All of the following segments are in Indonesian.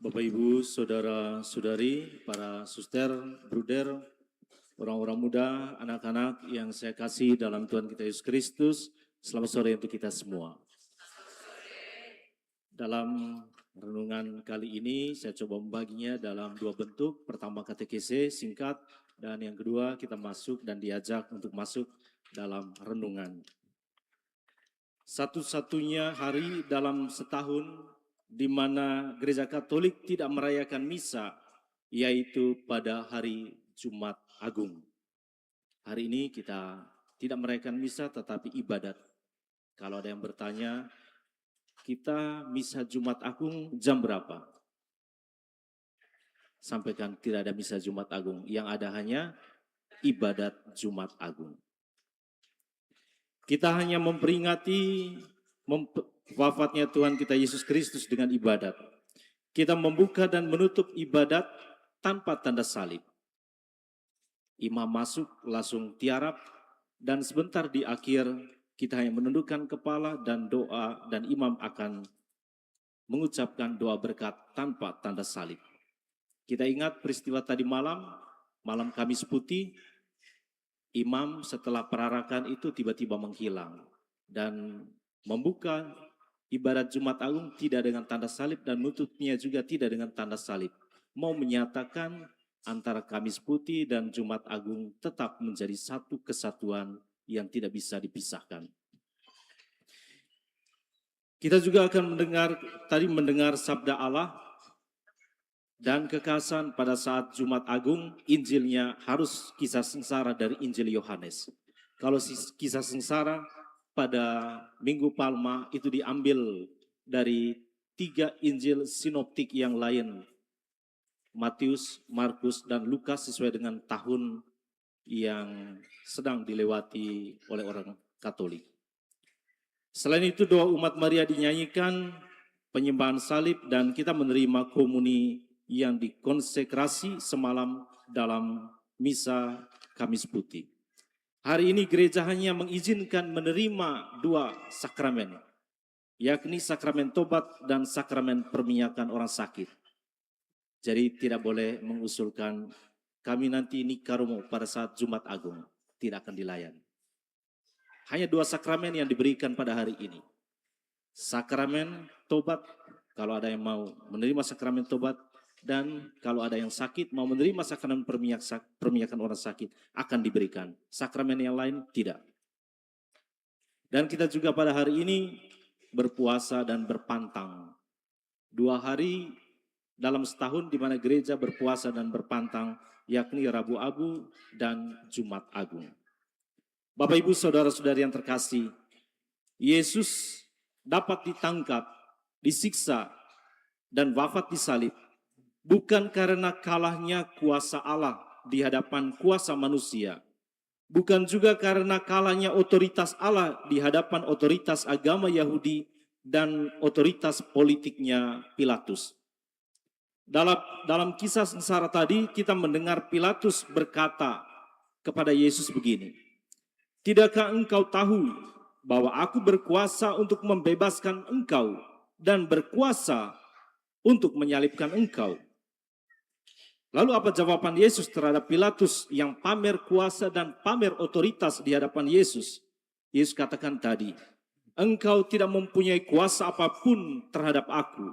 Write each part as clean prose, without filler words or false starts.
Bapak Ibu, Saudara-saudari, para suster, bruder, orang-orang muda, anak-anak yang saya kasih dalam Tuhan kita Yesus Kristus, selamat sore untuk kita semua. Dalam renungan kali ini saya coba membaginya dalam dua bentuk. Pertama katekese singkat, dan yang kedua kita masuk dan diajak untuk masuk dalam renungan. Satu-satunya hari dalam setahun di mana Gereja Katolik tidak merayakan misa, yaitu pada hari Jumat Agung. Hari ini kita tidak merayakan misa tetapi ibadat. Kalau ada yang bertanya, kita misa Jumat Agung jam berapa? Sampaikan tidak ada misa Jumat Agung, yang ada hanya ibadat Jumat Agung. Kita hanya memperingati wafatnya Tuhan kita Yesus Kristus dengan ibadat. Kita membuka dan menutup ibadat tanpa tanda salib. Imam masuk langsung tiarap, dan sebentar di akhir kita hanya menundukkan kepala dan doa, dan imam akan mengucapkan doa berkat tanpa tanda salib. Kita ingat peristiwa tadi malam Kamis Putih, imam setelah perarakan itu tiba-tiba menghilang dan membuka ibadat Jumat Agung tidak dengan tanda salib dan nutupnya juga tidak dengan tanda salib. Mau menyatakan antara Kamis Putih dan Jumat Agung tetap menjadi satu kesatuan yang tidak bisa dipisahkan. Kita juga akan mendengar sabda Allah dan kekhasan pada saat Jumat Agung, Injilnya harus kisah sengsara dari Injil Yohanes. Kalau kisah sengsara pada Minggu Palma itu diambil dari 3 Injil sinoptik yang lain, Matius, Markus, dan Lukas, sesuai dengan tahun yang sedang dilewati oleh orang Katolik. Selain itu doa umat Maria dinyanyikan, penyembahan salib, dan kita menerima komuni yang dikonsekrasi semalam dalam misa Kamis Putih. Hari ini gereja hanya mengizinkan menerima 2 sakramen, yakni sakramen tobat dan sakramen perminyakan orang sakit. Jadi tidak boleh mengusulkan kami nanti nikaromo pada saat Jumat Agung, tidak akan dilayani. Hanya 2 sakramen yang diberikan pada hari ini. Sakramen tobat, kalau ada yang mau menerima sakramen tobat, dan kalau ada yang sakit mau menerima sakramen perminyakan orang sakit akan diberikan. Sakramen yang lain tidak. Dan kita juga pada hari ini berpuasa dan berpantang. 2 hari dalam setahun di mana gereja berpuasa dan berpantang, yakni Rabu Abu dan Jumat Agung. Bapak Ibu saudara-saudari yang terkasih, Yesus dapat ditangkap, disiksa, dan wafat di salib bukan karena kalahnya kuasa Allah di hadapan kuasa manusia, bukan juga karena kalahnya otoritas Allah di hadapan otoritas agama Yahudi dan otoritas politiknya Pilatus. Dalam kisah sengsara tadi kita mendengar Pilatus berkata kepada Yesus begini, "Tidakkah engkau tahu bahwa aku berkuasa untuk membebaskan engkau dan berkuasa untuk menyalibkan engkau?" Lalu apa jawaban Yesus terhadap Pilatus yang pamer kuasa dan pamer otoritas di hadapan Yesus? Yesus katakan tadi, "Engkau tidak mempunyai kuasa apapun terhadap aku,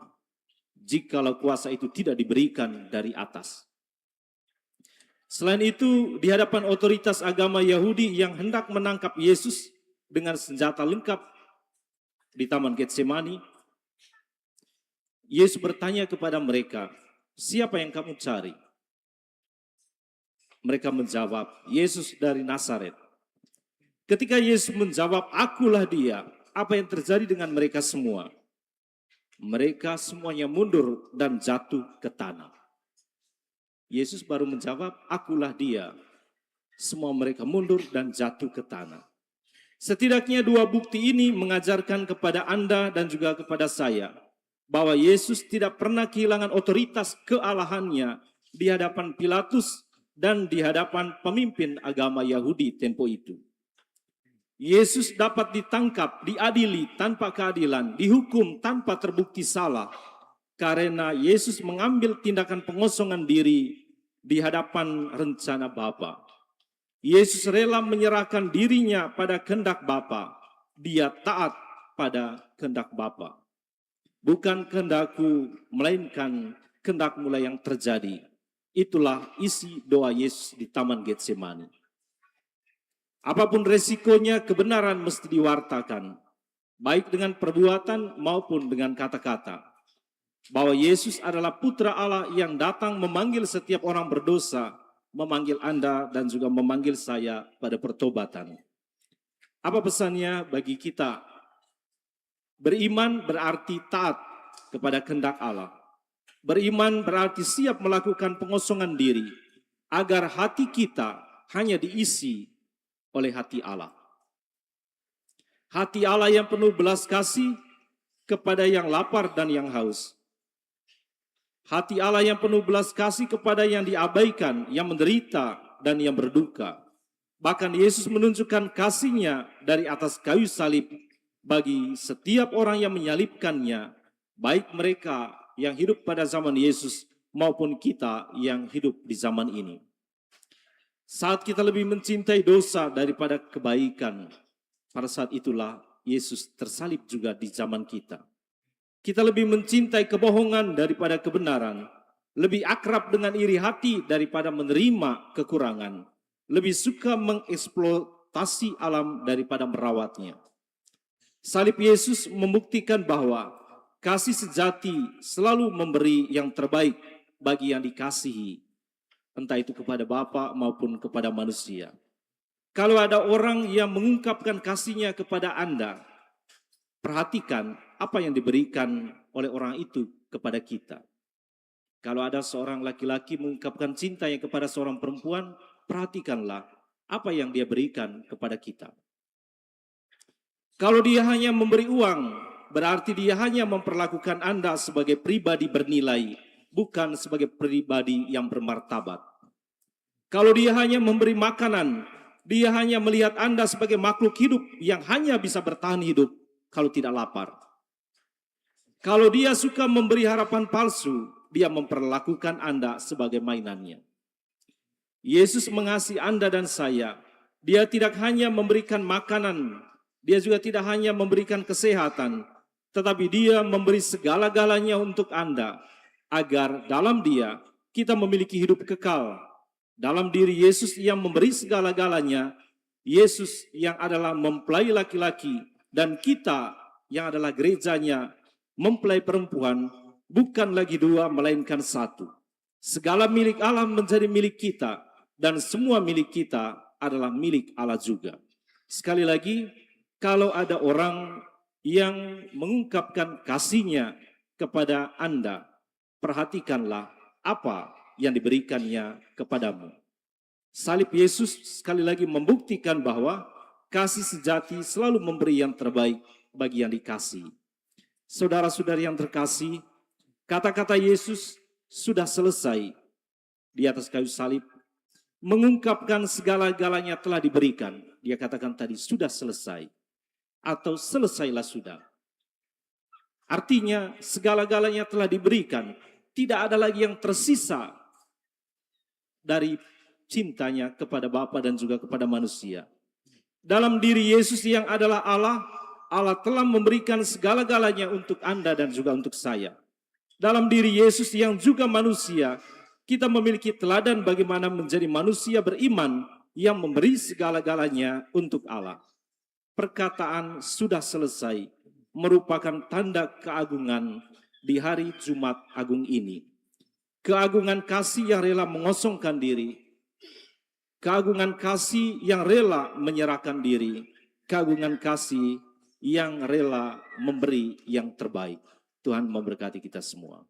jikalau kuasa itu tidak diberikan dari atas." Selain itu, di hadapan otoritas agama Yahudi yang hendak menangkap Yesus dengan senjata lengkap di Taman Getsemani, Yesus bertanya kepada mereka, "Siapa yang kamu cari?" Mereka menjawab, "Yesus dari Nazaret." Ketika Yesus menjawab, "Akulah dia," apa yang terjadi dengan mereka semua? Mereka semuanya mundur dan jatuh ke tanah. Yesus baru menjawab, "Akulah dia." Semua mereka mundur dan jatuh ke tanah. Setidaknya 2 bukti ini mengajarkan kepada Anda dan juga kepada saya bahwa Yesus tidak pernah kehilangan otoritas kealahannya di hadapan Pilatus dan di hadapan pemimpin agama Yahudi tempo itu. Yesus dapat ditangkap, diadili tanpa keadilan, dihukum tanpa terbukti salah. karena Yesus mengambil tindakan pengosongan diri di hadapan rencana Bapa. Yesus rela menyerahkan dirinya pada kehendak Bapa. Dia taat pada kehendak Bapa. Bukan kehendakku, melainkan kehendak-Mu yang terjadi. Itulah isi doa Yesus di Taman Getsemani. Apapun resikonya, kebenaran mesti diwartakan, baik dengan perbuatan maupun dengan kata-kata. Bahwa Yesus adalah Putra Allah yang datang memanggil setiap orang berdosa, memanggil Anda dan juga memanggil saya pada pertobatan. Apa pesannya bagi kita? Beriman berarti taat kepada kehendak Allah. Beriman berarti siap melakukan pengosongan diri, agar hati kita hanya diisi oleh hati Allah. Hati Allah yang penuh belas kasih kepada yang lapar dan yang haus. Hati Allah yang penuh belas kasih kepada yang diabaikan, yang menderita, dan yang berduka. Bahkan Yesus menunjukkan kasih-Nya dari atas kayu salib bagi setiap orang yang menyalibkannya, baik mereka yang hidup pada zaman Yesus maupun kita yang hidup di zaman ini. Saat kita lebih mencintai dosa daripada kebaikan, pada saat itulah Yesus tersalib juga di zaman kita. Kita lebih mencintai kebohongan daripada kebenaran, lebih akrab dengan iri hati daripada menerima kekurangan, lebih suka mengeksploitasi alam daripada merawatnya. Salib Yesus membuktikan bahwa kasih sejati selalu memberi yang terbaik bagi yang dikasihi, entah itu kepada Bapa maupun kepada manusia. Kalau ada orang yang mengungkapkan kasihnya kepada Anda, perhatikan apa yang diberikan oleh orang itu kepada kita. Kalau ada seorang laki-laki mengungkapkan cintanya kepada seorang perempuan, perhatikanlah apa yang dia berikan kepada kita. Kalau dia hanya memberi uang, berarti dia hanya memperlakukan Anda sebagai pribadi bernilai, bukan sebagai pribadi yang bermartabat. Kalau dia hanya memberi makanan, dia hanya melihat Anda sebagai makhluk hidup yang hanya bisa bertahan hidup kalau tidak lapar. Kalau dia suka memberi harapan palsu, dia memperlakukan Anda sebagai mainannya. Yesus mengasihi Anda dan saya. Dia tidak hanya memberikan makanan, dia juga tidak hanya memberikan kesehatan, tetapi dia memberi segala-galanya untuk Anda, agar dalam dia kita memiliki hidup kekal. Dalam diri Yesus yang memberi segala-galanya, Yesus yang adalah mempelai laki-laki, dan kita yang adalah gerejanya, mempelai perempuan, bukan lagi dua melainkan satu. Segala milik Allah menjadi milik kita, dan semua milik kita adalah milik Allah juga. Sekali lagi, kalau ada orang yang mengungkapkan kasihnya kepada Anda, perhatikanlah apa yang diberikannya kepadamu. Salib Yesus sekali lagi membuktikan bahwa kasih sejati selalu memberi yang terbaik bagi yang dikasihi. Saudara-saudari yang terkasih, kata-kata Yesus sudah selesai di atas kayu salib, mengungkapkan segala-galanya telah diberikan. Dia katakan tadi sudah selesai, atau selesailah sudah. Artinya segala-galanya telah diberikan, tidak ada lagi yang tersisa dari cintanya kepada Bapa dan juga kepada manusia. Dalam diri Yesus yang adalah Allah, Allah telah memberikan segala-galanya untuk Anda dan juga untuk saya. Dalam diri Yesus yang juga manusia, kita memiliki teladan bagaimana menjadi manusia beriman yang memberi segala-galanya untuk Allah. Perkataan sudah selesai merupakan tanda keagungan di hari Jumat Agung ini. Keagungan kasih yang rela mengosongkan diri, keagungan kasih yang rela menyerahkan diri, keagungan kasih yang rela memberi yang terbaik. Tuhan memberkati kita semua.